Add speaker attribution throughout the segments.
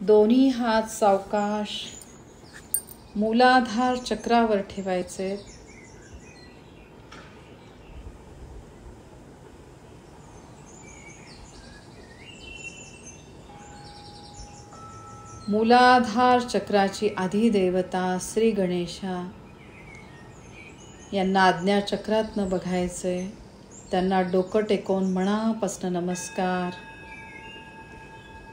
Speaker 1: दोन्ही हात सावकाश मूलाधार चक्रावर ठेवायचे. मूलाधार चक्राची अधिदेवता श्री गणेशा यांना आज्ञाचक्रातनं बघायचे. त्यांना डोकं टेकवून मनापासून नमस्कार.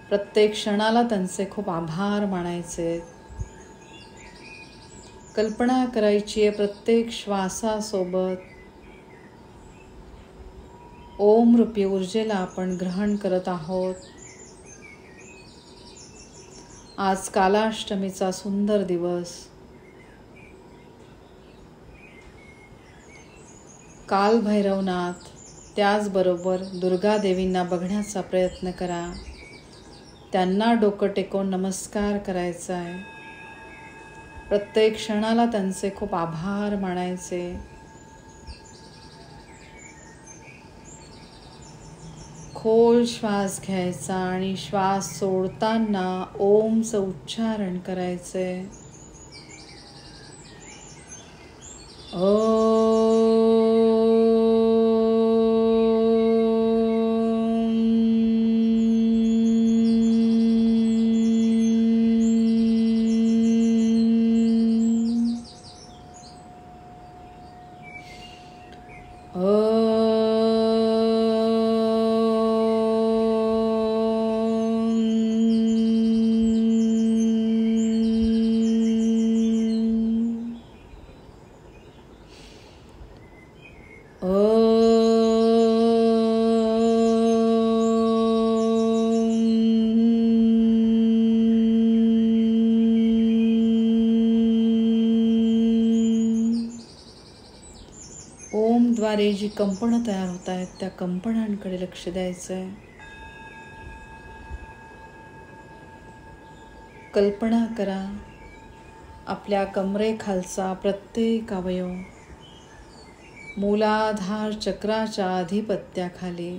Speaker 1: प्रत्येक क्षणाला त्यांचे खूप आभार मानायचे. कल्पना करायची आहे प्रत्येक श्वासासोबत ओम रूपी ऊर्जेला आपण ग्रहण करत आहोत. आज कालाष्टमीचा सुंदर दिवस. काल भैरवनाथ त्याचबरोबर दुर्गा देवींना बघण्याचा प्रयत्न करा. त्यांना डोकं टेकवून नमस्कार करायचा आहे. प्रत्येक क्षणाला त्यांचे खूप आभार मानायचे. खोल श्वास घ्यायचा आणि श्वास सोडताना ओमचं उच्चारण करायचे. ओमद्वारे जी कंपनं तयार होत आहेत त्या कंपनांकडे लक्ष द्यायचं आहे. कल्पना करा आपल्या कमरेखालचा प्रत्येक अवयव मूलाधार चक्राच्या अधिपत्याखाली.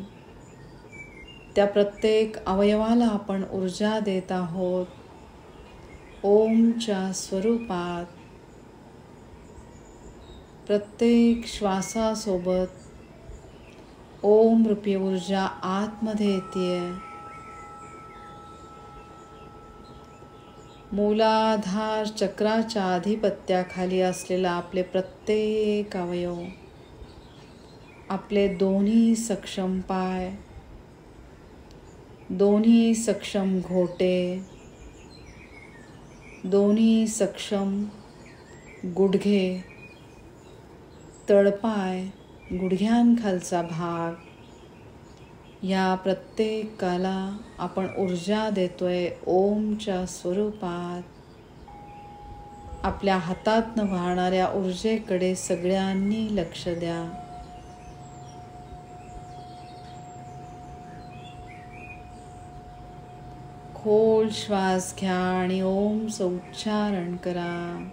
Speaker 1: त्या प्रत्येक अवयवाला आपण ऊर्जा देत आहोत ओमच्या स्वरूपात. प्रत्येक श्वासासोबत ओम रूपी ऊर्जा आतमध्ये येते. मूलाधार चक्राच्या अधिपत्याखाली असलेला आपले प्रत्येक अवयव, आपले दोन्ही सक्षम पाय, दोन्ही सक्षम घोटे, दोन्ही सक्षम गुडघे, तळपाय, गुडघ्यांखालचा भाग, या प्रत्येकाला आपण ऊर्जा देतोय ओमच्या स्वरूपात. आपल्या हातातनं वाहणाऱ्या ऊर्जेकडे सगळ्यांनी लक्ष द्या. खोल श्वास घ्या आणि ओमचं उच्चारण करा.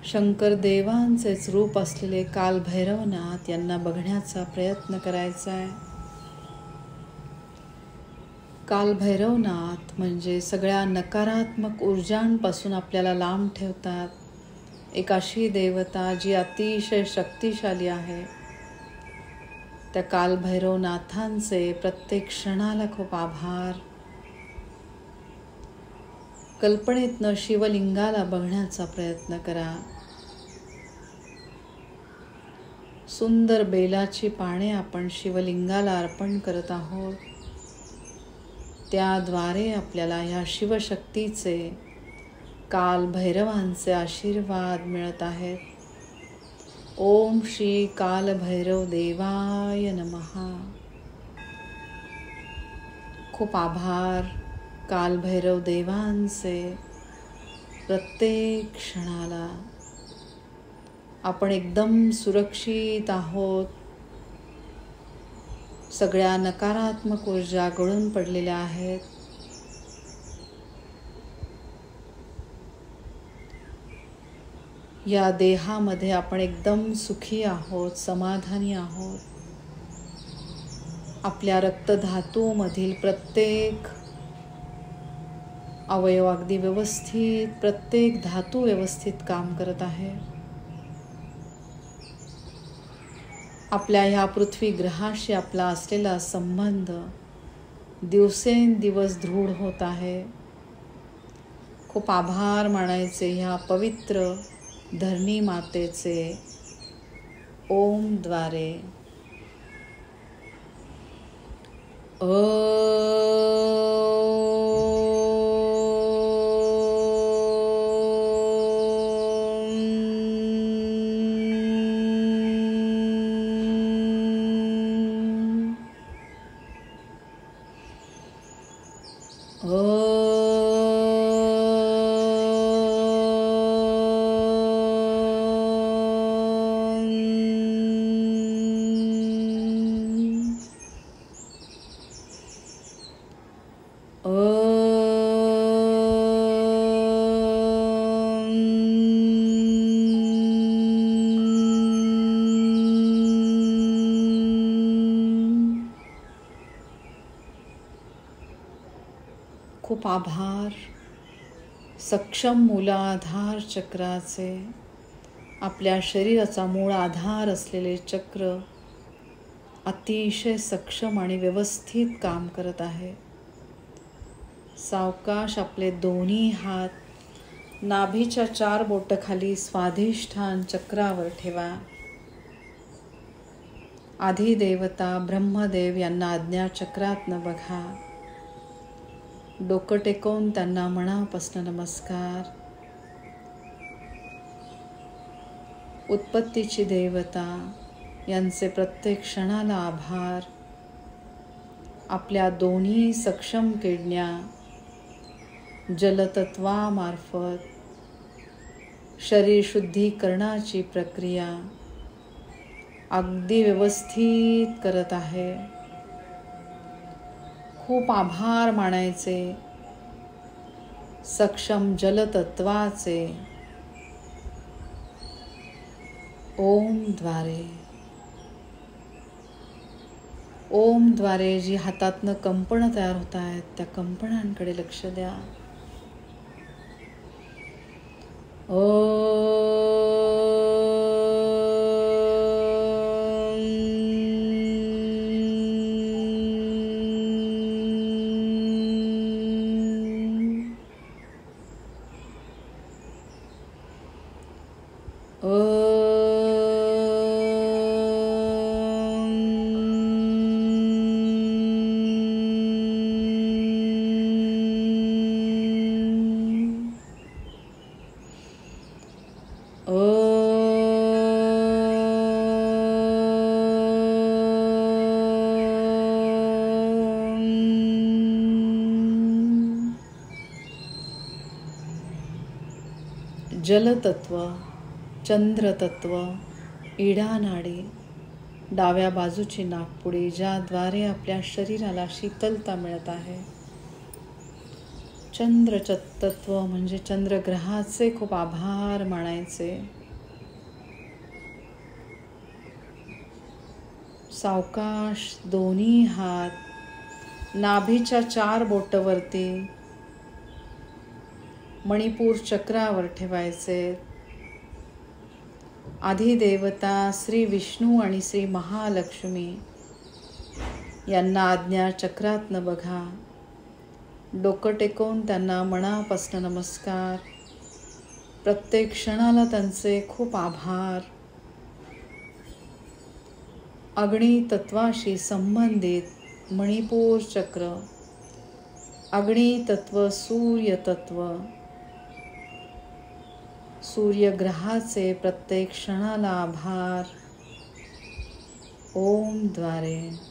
Speaker 1: शंकर देवांचेच रूप असलेले काल भैरवनाथ यांना बघण्याचा प्रयत्न करायचा आहे. काल भैरवनाथ म्हणजे सगळ्या नकारात्मक ऊर्जांपासून आपल्याला लांब ठेवतात. एक अशी देवता जी अतिशय शक्तिशाली आहे. त्या काल भैरवनाथांचे प्रत्येक क्षणाला खूप आभार. कल्पनेतनं शिवलिंगाला बघण्याचा प्रयत्न करा. सुंदर बेलाची पाने आपण शिवलिंगाला अर्पण करत आहोत. त्याद्वारे आपल्याला ह्या शिवशक्तीचे, काल भैरवांचे आशीर्वाद मिळत आहेत. ओम श्री काल भैरव देवाय नमः. खूप आभार काल भैरव देवांचे. प्रत्येक क्षणाला आपण एकदम सुरक्षित आहोत. सगळ्या नकारात्मक ऊर्जा गळून पडलेल्या आहेत. या देहामध्ये आपण एकदम सुखी आहोत, समाधानी आहोत. आपल्या रक्तधातूमधील प्रत्येक अवयव अगदी व्यवस्थित, प्रत्येक धातू व्यवस्थित काम करत आहे. आपल्या ह्या पृथ्वी ग्रहाशी आपला असलेला संबंध दिवसेंदिवस दृढ होत आहे. खूप आभार मानायचे ह्या पवित्र धरणी मातेचे. ओम द्वारे. खूप आभार सक्षम मूलाधार चक्राचे. आपल्या शरीराचा मूळ आधार असलेले चक्र अतिशय सक्षम आणि व्यवस्थित काम करत आहे. सावकाश आपले दोन्ही हात नाभीच्या 4 बोटाखाली स्वाधिष्ठान चक्रावर ठेवा. आधिदेवता ब्रह्मदेव यांना आज्ञा चक्रातनं बघा. डोकं टेकवून त्यांना मनापासून नमस्कार. उत्पत्तीची देवता यांचे प्रत्येक क्षणाला आभार. आपल्या दोन्ही सक्षम किडण्या जलतत्वामार्फत शरीर शुद्धीकरणाची प्रक्रिया अगदी व्यवस्थित करत आहे. खूप आभार मानायचे सक्षम जलतत्वाचे. ओम द्वारे. ओम द्वारे जी हातातनं कंपनं तयार होत आहेत त्या कंपनांकडे लक्ष द्या. जलतत्व, चंद्रतत्व, इडानाडी, डाव्या बाजूची नाकपुडी ज्याद्वारे आपल्या शरीराला शीतलता मिळत आहे. चंद्रतत्व म्हणजे चंद्रग्रहाचे खूप आभार मानायचे. सावकाश दोन्ही हात नाभीच्या 4 बोटावरती मणिपूर चक्रावर ठेवायचे. आधिदेवता श्री विष्णू आणि श्री महालक्ष्मी यांना आज्ञा चक्रातनं बघा. डोकं टेकवून त्यांना मनापासून नमस्कार. प्रत्येक क्षणाला त्यांचे खूप आभार. अग्नी तत्वाशी संबंधित मणिपूर चक्र, अग्नि तत्व, सूर्य तत्व, सूर्यग्रहाचे प्रत्येक क्षणाला आभार ओम द्वारे.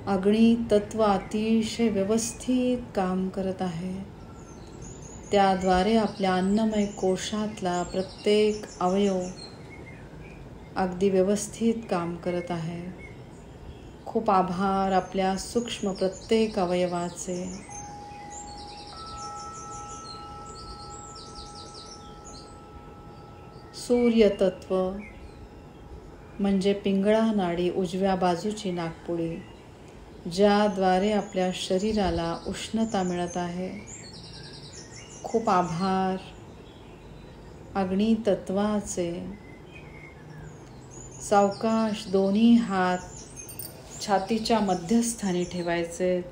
Speaker 1: अग्नि तत्व अतिशय व्यवस्थित काम करत आहे. त्याद्वारे आपल्या अन्नमय कोशातला प्रत्येक अवयव अगदी व्यवस्थित काम करत आहे. खूप आभार आपल्या सूक्ष्म प्रत्येक अवयवाचे. सूर्य तत्व म्हणजे पिंगळा नाडी, उजव्या बाजूची नाकपुडी, ज्याद्वारे आपल्या शरीराला उष्णता मिळत आहे. खूप आभार अग्नि तत्वाचे. सावकाश दोन्ही हात छातीच्या मध्यस्थानी ठेवायचे.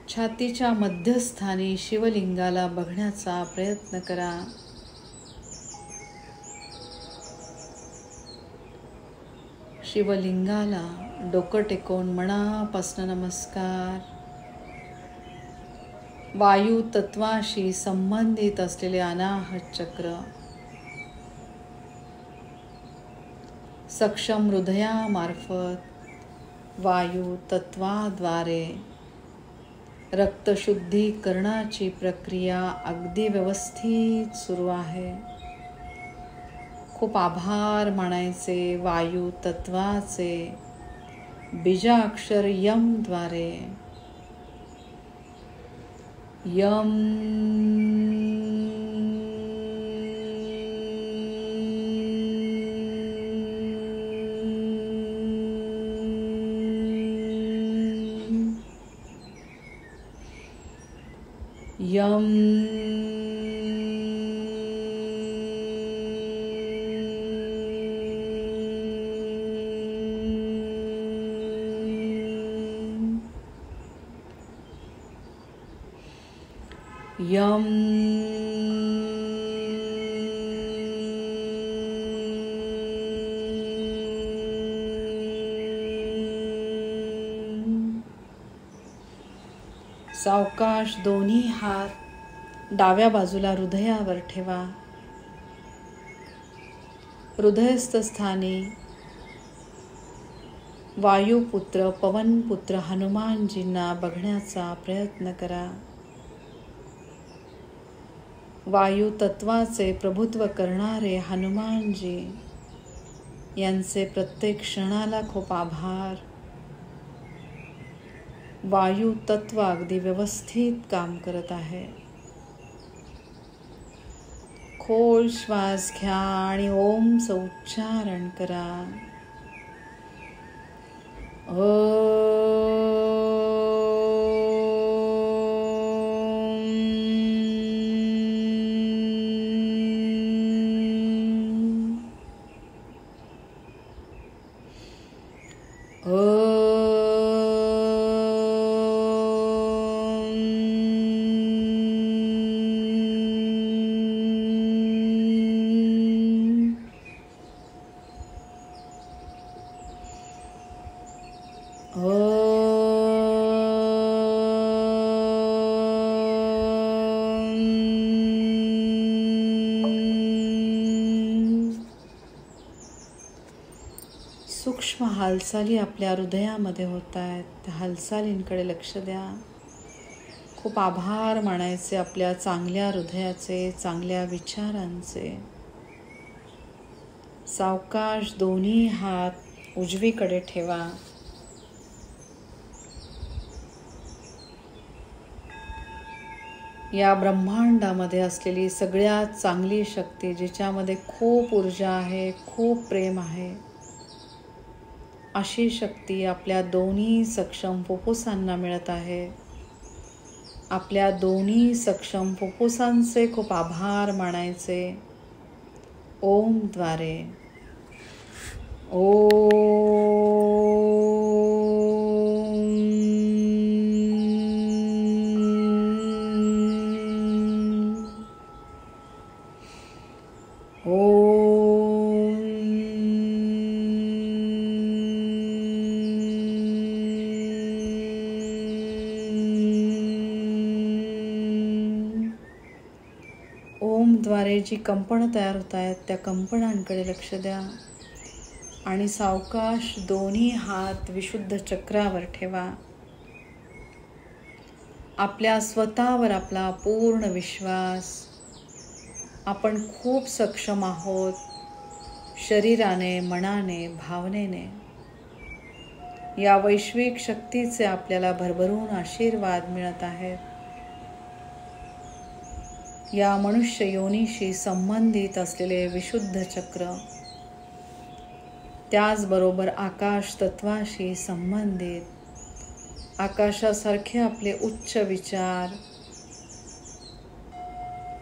Speaker 1: छातीच्या मध्यस्थानी शिवलिंगाला बघण्याचा प्रयत्न करा. शिवलिंगाला डोकं टेकवून मनापासून नमस्कार. वायू तत्वाशी संबंधित असलेले अनाहत चक्र, सक्षम हृदयामार्फत वायू तत्वाद्वारे रक्तशुद्धीकरणाची प्रक्रिया अगदी व्यवस्थित सुरू आहे. खूप आभार मानायचे वायू तत्वाचे. बीजाक्षर यम द्वारे. यम यम यम सावकाश दोन्ही हात डाव्या बाजूला हृदयावर ठेवा. हृदयस्थ स्थानी वायुपुत्र पवनपुत्र हनुमानजींना बघण्याचा प्रयत्न करा. वायू तत्वाचे प्रभुत्व करणारे हनुमानजी यांचे प्रत्येक क्षणाला खूप आभार. वायू तत्व अगदी व्यवस्थित काम करत आहे. खोल श्वास घ्या आणि ओमचं उच्चारण करा. सूक्ष्म हालचाली आपल्या हृदयामध्ये होत आहेत. त्या हालचालींकडे लक्ष द्या. खूप आभार मानायचे आपल्या चांगल्या हृदयाचे, चांगल्या विचारांचे. सावकाश दोन्ही हात उजवीकडे ठेवा. या ब्रह्मांडामध्ये असलेली सगळ्यात चांगली शक्ती, जिच्यामध्ये खूप ऊर्जा आहे, खूप प्रेम आहे, अशी शक्ती आपल्या दोन्ही सक्षम फुफ्फुसांना मिळत आहे. आपल्या दोन्ही सक्षम फुफ्फुसांचे खूप आभार मानायचे. ओम द्वारे. ओमद्वारे जी कंपनं तयार होत आहेत त्या कंपनांकडे लक्ष द्या आणि सावकाश दोन्ही हात विशुद्ध चक्रावर ठेवा. आपल्या स्वतःवर आपला पूर्ण विश्वास. आपण खूप सक्षम आहोत, शरीराने, मनाने, भावनेने. या वैश्विक शक्तीचे आपल्याला भरभरून आशीर्वाद मिळत आहेत. या मनुष्य योनीशी संबंधित असलेले विशुद्ध चक्र, त्याचबरोबर आकाश तत्वाशी संबंधित आकाशासारखे आपले उच्च विचार.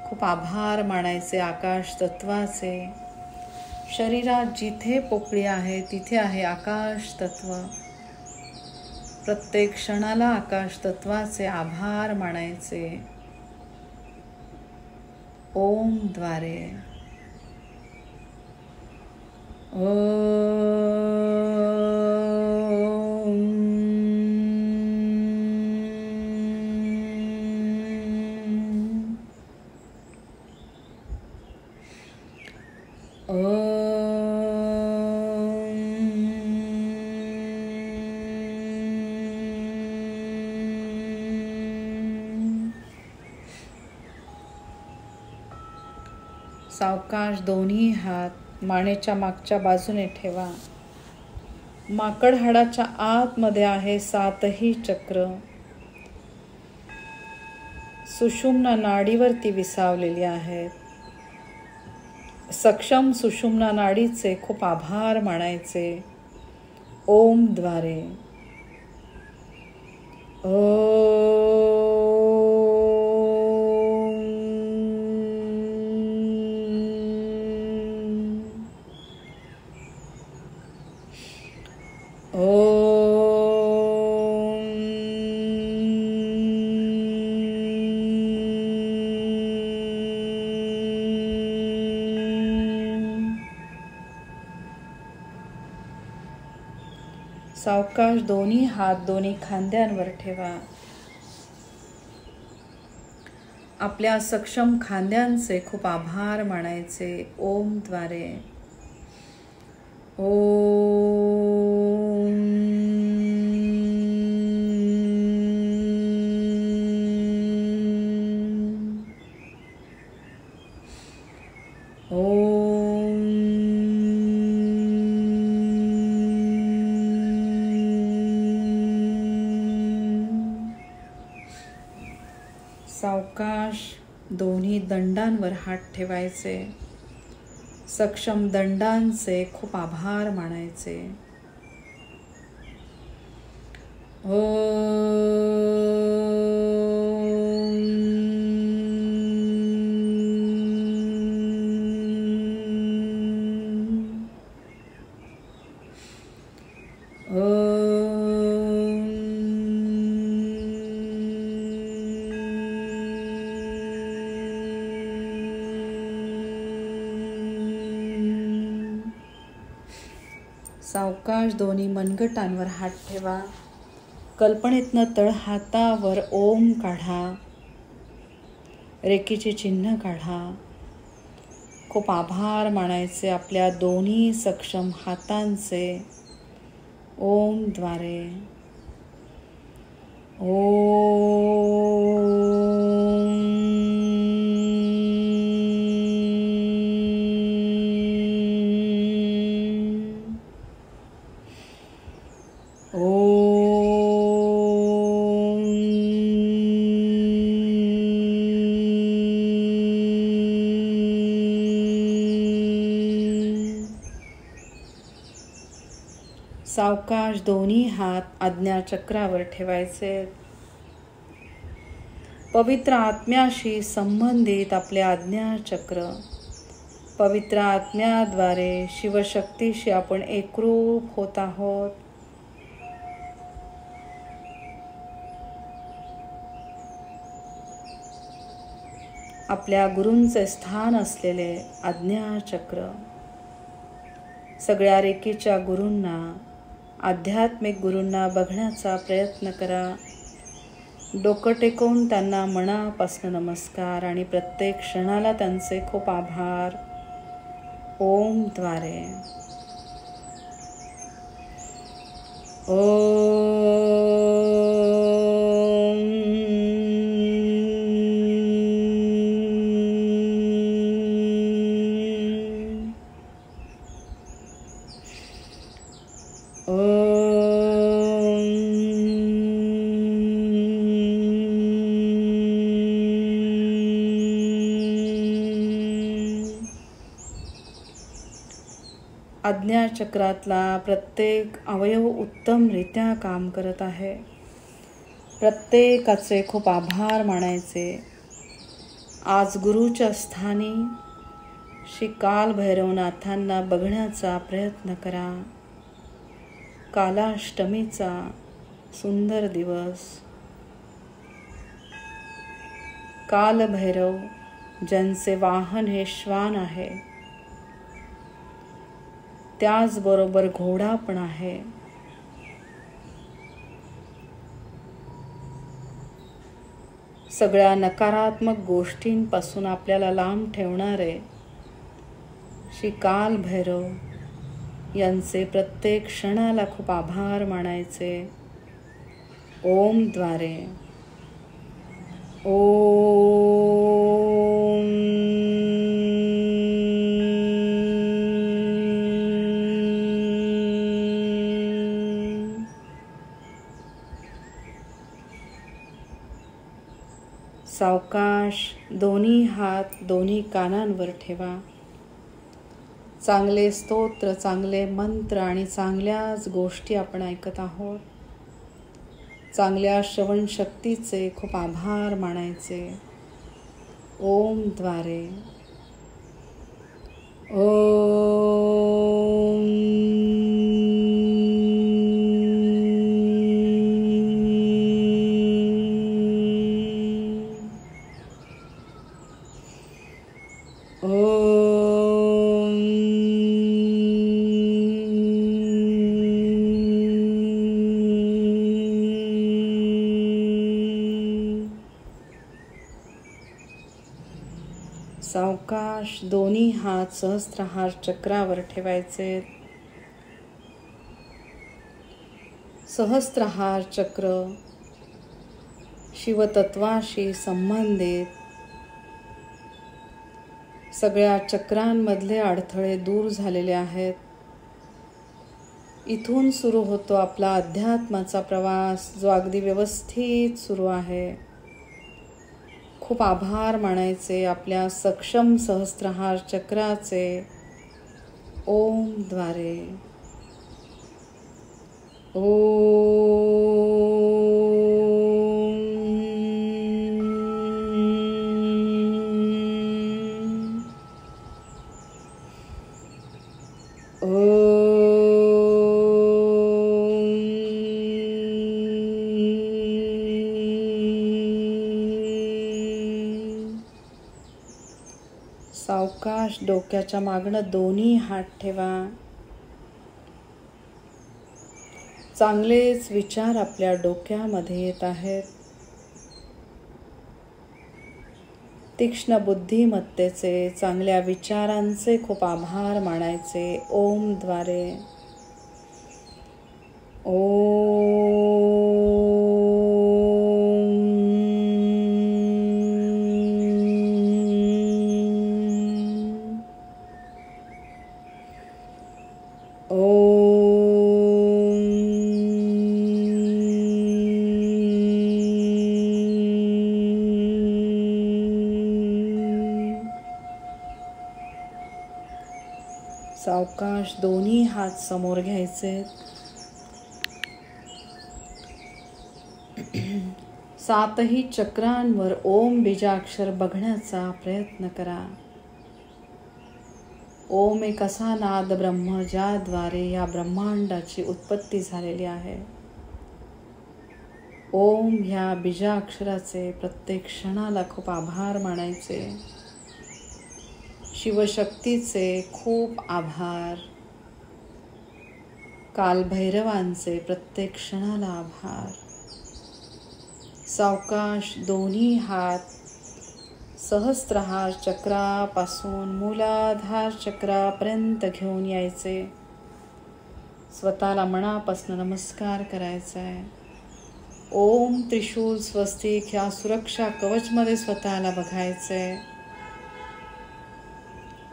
Speaker 1: खूप आभार मानायचे आकाश तत्वाचे. शरीरात जिथे पोकळी आहे तिथे आहे आकाश तत्व. प्रत्येक क्षणाला आकाश तत्वाचे आभार मानायचे. ओम द्वारे. सावकाश दोन्ही हात मानेच्या मागच्या बाजूने ठेवा. माकड हाडाच्या आतमध्ये आहे 7ही चक्र. सुषुम्ना नाडीवरती विसावलेली आहेत. सक्षम सुषुम्ना नाडीचे खूप आभार मानायचे. ओम द्वारे. सावकाश दोन्ही हात दोन्ही खांद्यांवर ठेवा. आपल्या सक्षम खांद्यांचे खूप आभार मानायचे. ओम द्वारे. सावकाश दोन्ही दंडांवर हात ठेवायचे. सक्षम दंडांचे खूप आभार मानायचे. सावकाश दोन्ही मनगटांवर हात ठेवा. कल्पनेतनं तळहातावर ओम काढा. रेकीचे चिन्ह काढा. खूप आभार मानायचे आपल्या दोन्ही सक्षम हातांचे. ओम द्वारे. ओम. सावकाश दोन्ही हात आज्ञाचक्रावर ठेवायचे. पवित्र आत्म्याशी संबंधित आपले आज्ञाचक्र, पवित्र आत्म्याद्वारे शिवशक्तीशी आपण एकरूप होत आहोत. आपल्या गुरूंचे स्थान असलेले आज्ञाचक्र, सगळ्या रेकीच्या गुरूंना, आध्यात्मिक गुरूंना बघण्याचा प्रयत्न करा. डोकं टेकवून त्यांना मनापासून नमस्कार आणि प्रत्येक क्षणाला त्यांचे खूप आभार. ओम द्वारे. आज्ञाचक्रातला प्रत्येक अवयव उत्तमरित्या काम करत आहे. प्रत्येकाचे खूप आभार मानायचे. आज गुरुच्या स्थानी श्री कालभैरवनाथांना बघण्याचा प्रयत्न करा. कालाष्टमीचा सुंदर दिवस. कालभैरव ज्यांचे वाहन हे श्वान आहे, त्याचबरोबर घोडा पण आहे. सगळ्या नकारात्मक गोष्टींपासून आपल्याला लांब ठेवणारे श्री कालभैरव यांचे प्रत्येक क्षणाला खूप आभार मानायचे. ओम द्वारे. सावकाश दोन्ही हात दोन्ही कानांवर ठेवा. चांगले स्तोत्र, चांगले मंत्र आणि चांगल्याच गोष्टी आपण ऐकत आहोत. चांगल्या श्रवण शक्तीचे खूप आभार मानायचे. ओम द्वारे. सावकाश दोन्ही हात सहस्त्रहार चक्रावर ठेवायचे. सहस्त्रहार चक्र शिवतत्वाशी संबंधित. सगळ्या चक्रांमधले अडथळे दूर झालेले आहेत. इथून सुरू होतो आपला अध्यात्माचा प्रवास, जो अगदी व्यवस्थित सुरू आहे. खूप आभार मानायचे आपल्या सक्षम सहस्त्रहार चक्राचे. ओम द्वारे. सावकाश डोक्याच्या मागणं दोन्ही हात ठेवा. चांगलेच विचार आपल्या डोक्यामध्ये येत आहेत. तीक्ष्ण बुद्धिमत्तेचे, चांगल्या विचारांचे खूप आभार मानायचे. ओम द्वारे. सावकाश दोन्ही हात समोर घ्यायचे. सातही चक्रांवर ओम बीजाक्षर बघण्याचा प्रयत्न करा. ओम एक असा नाद ब्रह्म ज्याद्वारे या ब्रह्मांडाची उत्पत्ती झालेली आहे. ओम ह्या बीजाक्षराचे प्रत्येक क्षणाला खूप आभार मानायचे. शिवशक्तीचे खूप आभार. कालभैरवांचे प्रत्येक क्षणाला आभार. सावकाश दोन्ही हात सहस्त्रहार चक्रापासून मूलाधार चक्रापर्यंत घेऊन यायचे. स्वतःला मनापासून नमस्कार करायचा आहे. ओम त्रिशूल स्वस्तिक ह्या सुरक्षा कवचमध्ये स्वतःला बघायचंय.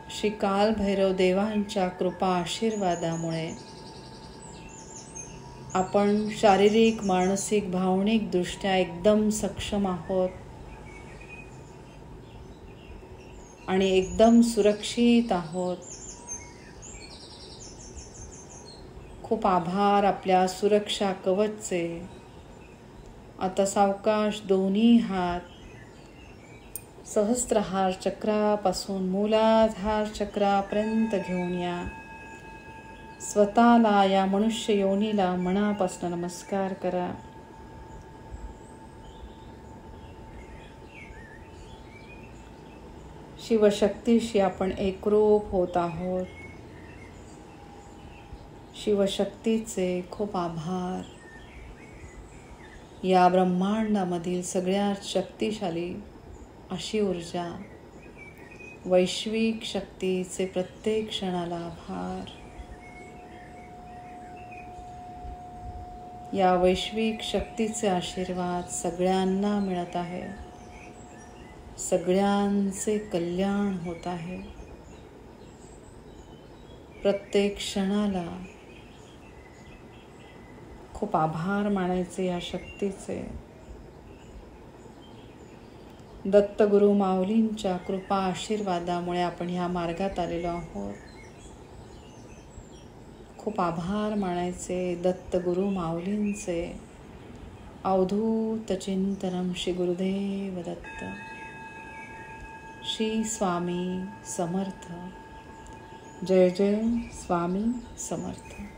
Speaker 1: श्री कालभैरव देवांच्या कृपा आशीर्वादामुळे आपण शारीरिक, मानसिक, भावनिक दृष्ट्या एकदम सक्षम आहोत आणि एकदम सुरक्षित आहोत. खूप आभार आपल्या सुरक्षा कवचचे. आता सावकाश दोन्ही हात सहस्त्रहार चक्रापासून मूलाधार चक्रापर्यंत घेऊन या. स्वतःला या मनुष्य योनीला मनापासून नमस्कार करा. शिवशक्तीशी आपण एकरूप होत आहोत. शिवशक्तीचे खूप आभार. या ब्रह्मांडामधील सगळ्यात शक्तिशाली अशी ऊर्जा, वैश्विक शक्तीचे प्रत्येक क्षणाला आभार. या वैश्विक शक्तीचे आशीर्वाद सगळ्यांना मिळत आहे. सगळ्यांचे कल्याण होत आहे. प्रत्येक क्षणाला खूप आभार मानायचे या शक्तीचे. दत्तगुरु माऊलींच्या कृपा आशीर्वादामुळे आपण ह्या मार्गात आलेलो आहोत. खूप आभार मानायचे दत्तगुरु माऊलींचे. अवधूत चिंतनम श्री गुरुदेव दत्त. श्री स्वामी समर्थ. जय जय स्वामी समर्थ.